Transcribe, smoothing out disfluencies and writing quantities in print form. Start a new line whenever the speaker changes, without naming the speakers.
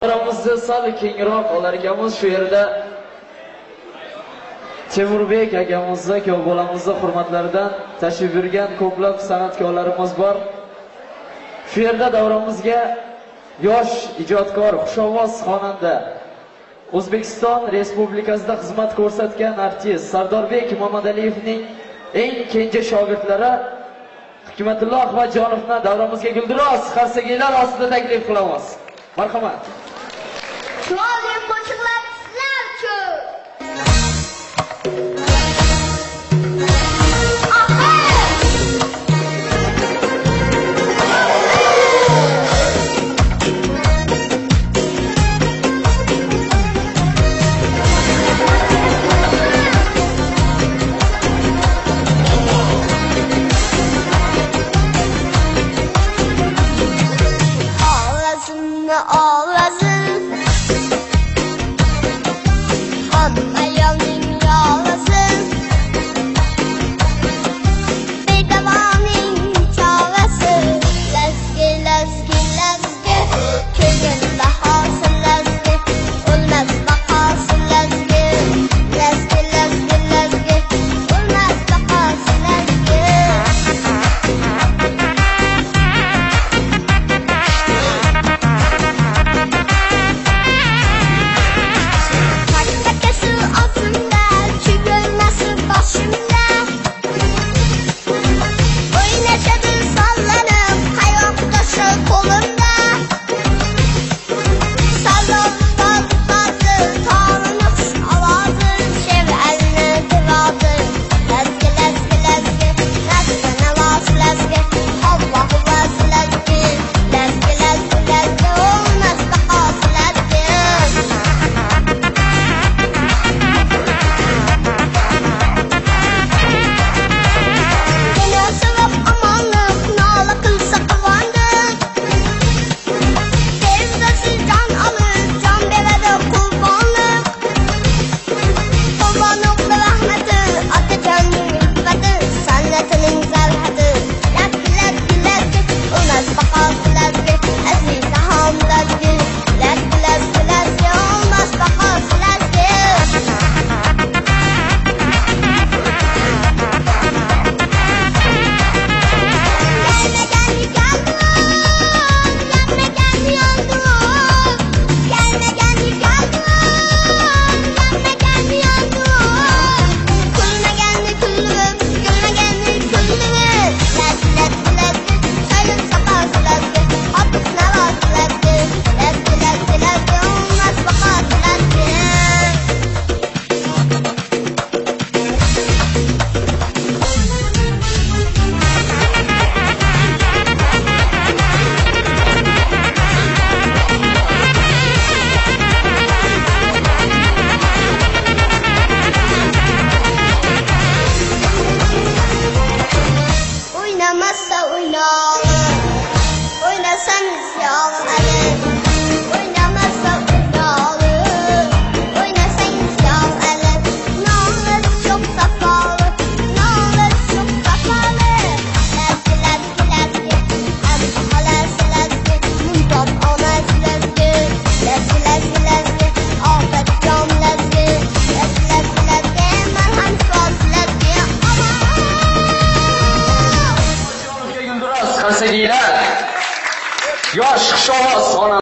Davramizda sal kengroq olar ekanmiz. Shu yerda Temurbek akamizni, ko'p bolamizni hurmatlaridan tashrif buyurgan ko'plab san'atkorlarimiz bor. Shu yerda davramizga yosh ijodkor, xushovoz xonanda, O'zbekiston Respublikasida xizmat ko'rsatgan artist Sardorbek Mamadaliyevning eng kenja shogirdlari Hikmatullo Ahmadjonovni davramizga guldiroz qarsakiylar ostida taklif qilamiz. Marhamat.